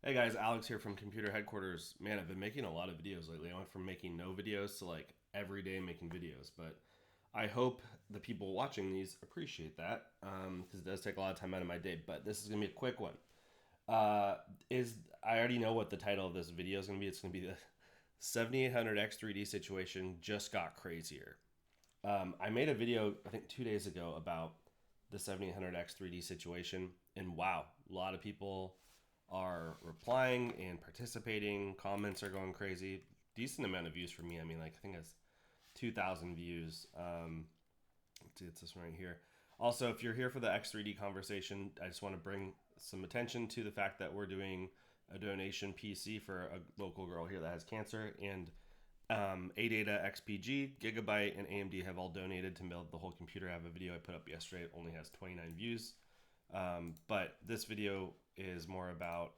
Hey guys, Alex here from Computer Headquarters. Man, I've been making a lot of videos lately. I went from making no videos to like every day making videos, but I hope the people watching these appreciate that because it does take a lot of time out of my day. But this is gonna be a quick one. Uh, is I already know what the title of this video is gonna be. It's gonna be the 7800X3D situation just got crazier. I made a video I think 2 days ago about the 7800X3D situation, and wow, a lot of people are replying and participating. Comments are going crazy. Decent amount of views for me. I mean, like I think it's 2,000 views. Let's see, it's this one right here. Also, if you're here for the X3D conversation, I just want to bring some attention to the fact that we're doing a donation PC for a local girl here that has cancer, and ADATA XPG, Gigabyte, and AMD have all donated to build the whole computer. I have a video I put up yesterday. It only has 29 views. But this video is more about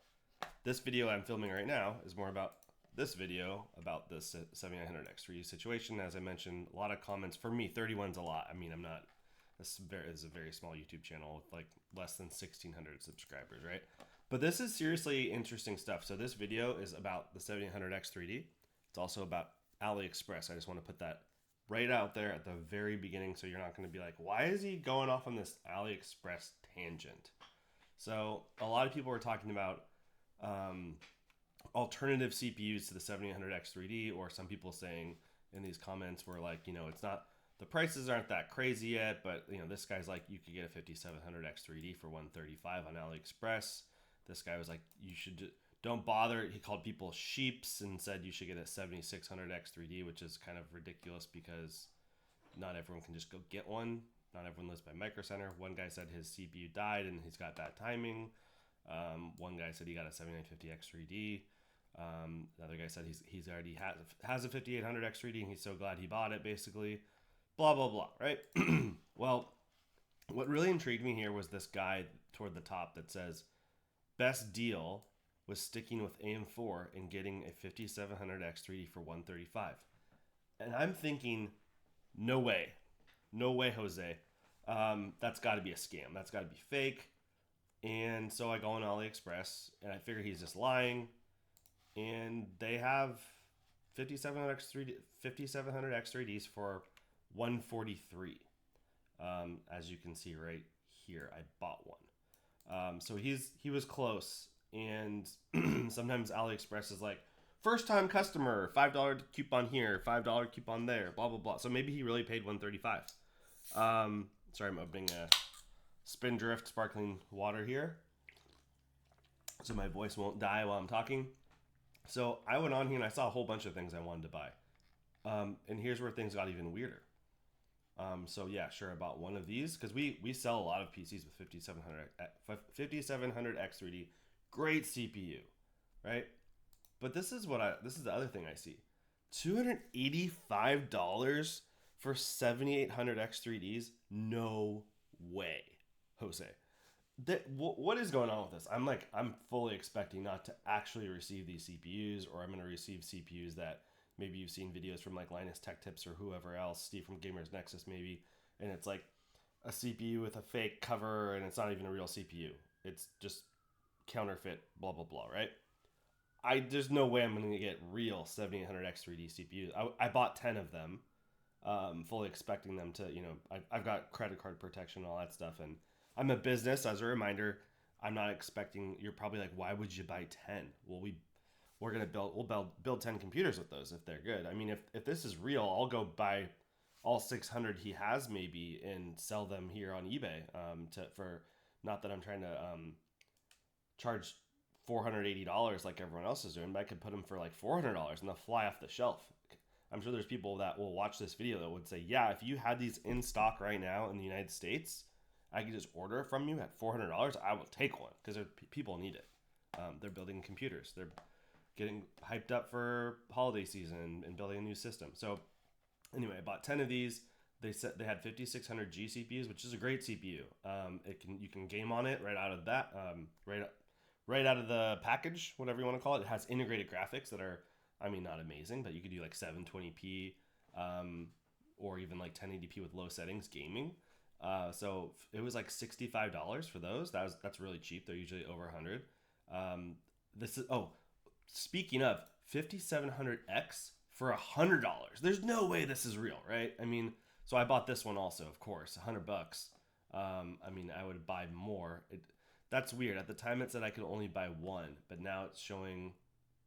this video I'm filming right now is more about this video about this 7900X3D situation. As I mentioned, a lot of comments. For me, 31's a lot. I mean, I'm not. This is a very small YouTube channel with like less than 1,600 subscribers, right? But this is seriously interesting stuff. So this video is about the 7800X3D. It's also about AliExpress. I just want to put that right out there at the very beginning so you're not going to be like, why is he going off on this AliExpress tangent? So a lot of people were talking about um, alternative CPUs to the 7800X3D, or some people saying in these comments were like, it's not, the prices aren't that crazy yet, but this guy's like, you could get a 5700X3D for 135 on AliExpress. This guy was like, you should don't bother. He called people sheeps and said you should get a 7600X3D, which is kind of ridiculous because not everyone can just go get one. Not everyone lives by Micro Center. One guy said his CPU died and he's got bad timing. One guy said he got a 7950X3D. Another guy said he's already has a 5800X3D and he's so glad he bought it. Basically, blah blah blah. Right? Well, what really intrigued me here was this guy toward the top that says best deal was sticking with AM4 and getting a 5700X3D for 135. And I'm thinking, no way. No way, Jose. That's got to be a scam. That's got to be fake. And so I go on AliExpress and I figure he's just lying. And they have 5700X3Ds for 143. As you can see right here, I bought one. So he was close. And sometimes AliExpress is like, first time customer, $5 coupon here, $5 coupon there, blah blah blah. So maybe he really paid 135. Sorry, I'm opening a Spindrift sparkling water here, so my voice won't die while I'm talking. So I went on here and I saw a whole bunch of things I wanted to buy, and here's where things got even weirder. So yeah, sure, I bought one of these because we sell a lot of PCs with 5700 X3D, great CPU, right? But this is the other thing I see. $285 for 7800 X3Ds? No way, Jose. What is going on with this? I'm fully expecting not to actually receive these CPUs, or I'm going to receive CPUs that maybe you've seen videos from like Linus Tech Tips or whoever else, Steve from Gamers Nexus maybe, and it's like a CPU with a fake cover and it's not even a real CPU. It's just counterfeit, blah blah blah, right? There's no way I'm going to get real 7800 X3D CPUs. I bought 10 of them, fully expecting them to, I've got credit card protection and all that stuff, and I'm a business. As a reminder, I'm not expecting. You're probably like, why would you buy 10? Well, we'll build 10 computers with those if they're good. I mean, if this is real, I'll go buy all 600 he has maybe and sell them here on eBay. For not that I'm trying to charge $480 like everyone else is doing, but I could put them for like $400 and they'll fly off the shelf. I'm sure there's people that will watch this video that would say, yeah, if you had these in stock right now in the United States, I could just order it from you at $400. I will take one because people need it. They're building computers. They're getting hyped up for holiday season and building a new system. So anyway, I bought 10 of these. They said they had 5600G CPUs, which is a great CPU. You can game on it right out of that, right out of the package, whatever you want to call it. It has integrated graphics that are, I mean, not amazing, but you could do like 720p or even like 1080p with low settings gaming. So it was like $65 for those. That's really cheap. They're usually over 100. this is, oh, speaking of 5700X for $100. There's no way this is real, right? I mean, so I bought this one also, of course, $100. I mean, I would buy more. That's weird. At the time, it said I could only buy one, but now it's showing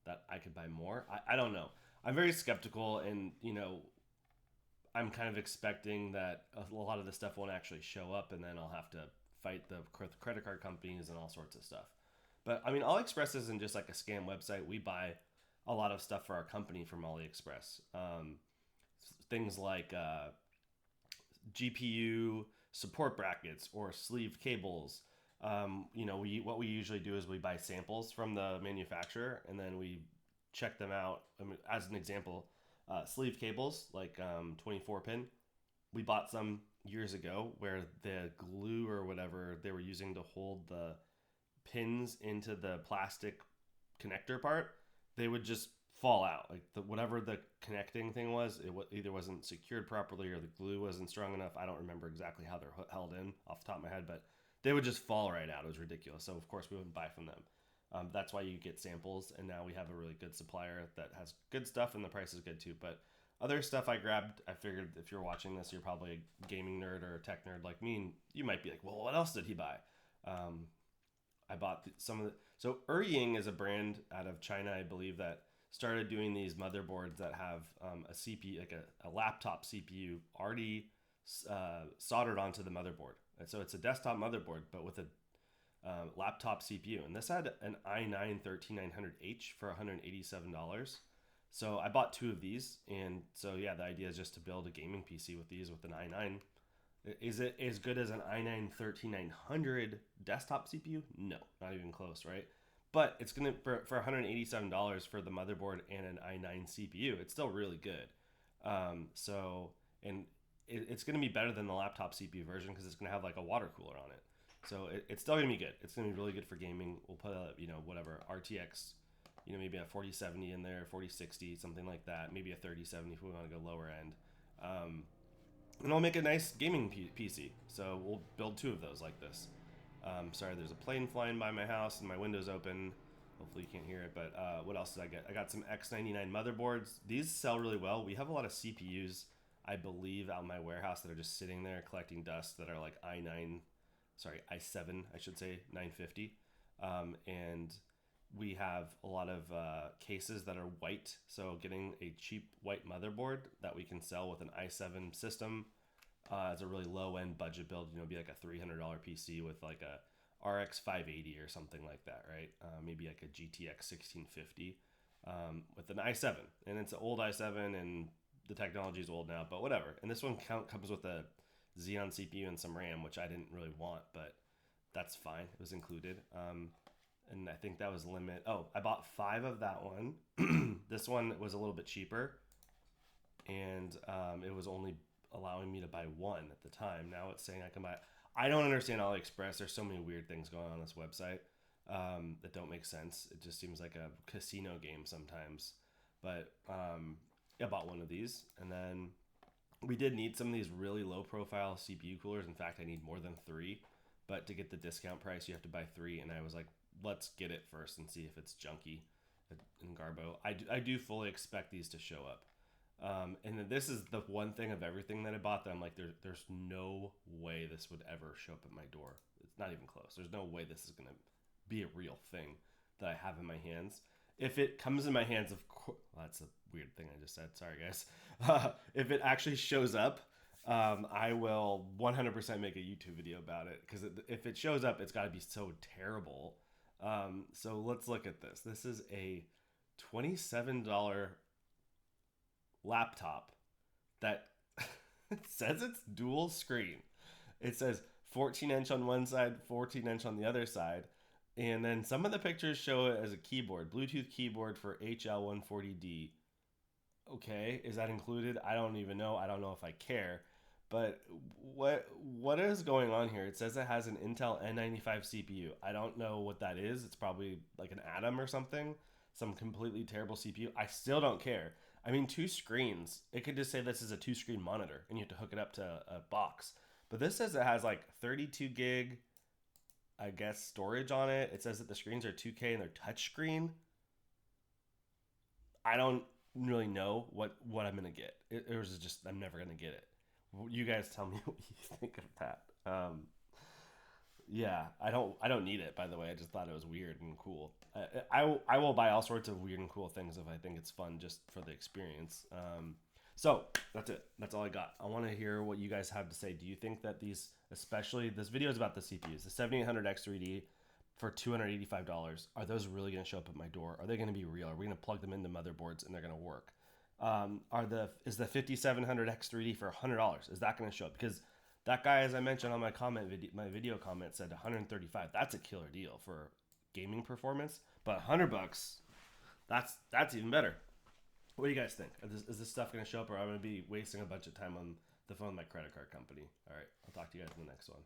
that I could buy more. I don't know. I'm very skeptical, and I'm kind of expecting that a lot of this stuff won't actually show up, and then I'll have to fight the credit card companies and all sorts of stuff. But I mean, AliExpress isn't just like a scam website. We buy a lot of stuff for our company from AliExpress. Things like GPU support brackets or sleeved cables. What we usually do is we buy samples from the manufacturer and then we check them out. I mean, as an example, sleeve cables like 24 pin. We bought some years ago where the glue or whatever they were using to hold the pins into the plastic connector part, they would just fall out. Like whatever the connecting thing was, either wasn't secured properly or the glue wasn't strong enough. I don't remember exactly how they're held in off the top of my head, but they would just fall right out. It was ridiculous. So of course we wouldn't buy from them. That's why you get samples, and now we have a really good supplier that has good stuff, and the price is good too. But other stuff I grabbed, I figured if you're watching this, you're probably a gaming nerd or a tech nerd like me, and you might be like, well, what else did he buy? I bought some of the. So Ying is a brand out of China, I believe, that started doing these motherboards that have a CPU, like a laptop CPU, already soldered onto the motherboard. And so it's a desktop motherboard, but with a laptop CPU. And this had an i9-13900H for $187. So I bought two of these, and so yeah, the idea is just to build a gaming PC with these with an i9. Is it as good as an i9-13900 desktop CPU? No, not even close, right? But it's gonna for $187 for the motherboard and an i9 CPU. It's still really good. It's gonna be better than the laptop CPU version because it's gonna have like a water cooler on it. So it's still gonna be good. It's gonna be really good for gaming. We'll put a whatever RTX, maybe a 4070 in there, 4060, something like that. Maybe a 3070 if we want to go lower end. And I'll make a nice gaming PC. So we'll build two of those like this. Sorry, there's a plane flying by my house and my window's open. Hopefully you can't hear it, but what else did I get? I got some X99 motherboards. These sell really well. We have a lot of CPUs, I believe, out in my warehouse that are just sitting there collecting dust that are like i7, I should say, 950. And we have a lot of cases that are white. So getting a cheap white motherboard that we can sell with an i7 system as a really low-end budget build, be like a $300 PC with like a RX 580 or something like that, right? Maybe like a GTX 1650 with an i7. And it's an old i7 and the technology is old now, but whatever. And this one comes with a Xeon CPU and some RAM, which I didn't really want, but that's fine. It was included. And I think that was limit. Oh, I bought 5 of that one. This one was a little bit cheaper, and it was only allowing me to buy one at the time. Now it's saying I can buy. I don't understand AliExpress. There's so many weird things going on this website that don't make sense. It just seems like a casino game sometimes. But I bought one of these, and then we did need some of these really low-profile CPU coolers. In fact, I need more than 3. But to get the discount price, you have to buy 3, and I was like, let's get it first and see if it's junky in Garbo. I do fully expect these to show up. And then this is the one thing of everything that I bought that I'm like, there's no way this would ever show up at my door. It's not even close. There's no way this is going to be a real thing that I have in my hands. If it comes in my hands, of course, well, that's a weird thing I just said. Sorry, guys. If it actually shows up, I will 100% make a YouTube video about it, because if it shows up, it's got to be so terrible. So let's look at this. This is a $27 laptop that it says it's dual screen. It says 14-inch on one side, 14-inch on the other side. And then some of the pictures show it as a keyboard, Bluetooth keyboard for HL140D. Okay, is that included? I don't even know. I don't know if I care. But what is going on here? It says it has an Intel N95 CPU. I don't know what that is. It's probably like an Atom or something. Some completely terrible CPU. I still don't care. I mean, 2 screens. It could just say this is a 2-screen monitor, and you have to hook it up to a box. But this says it has like 32 gig I guess, storage on it. It says that the screens are 2K and they're touchscreen. I don't really know what I'm gonna get. It was just I'm never gonna get it. You guys tell me what you think of that. Yeah, I don't need it. By the way, I just thought it was weird and cool. I will buy all sorts of weird and cool things if I think it's fun just for the experience. So that's it. That's all I got. I want to hear what you guys have to say. Do you think that these, especially this video is about the CPUs, the 7800X3D for $285, are those really going to show up at my door? Are they going to be real? Are we going to plug them into motherboards and they're going to work? Is the 5700X3D for $100? Is that going to show up? Because that guy, as I mentioned on my video comment, said 135. That's a killer deal for gaming performance. But $100, that's even better. What do you guys think? Is this stuff going to show up, or I'm going to be wasting a bunch of time on the phone with my credit card company? All right, I'll talk to you guys in the next one.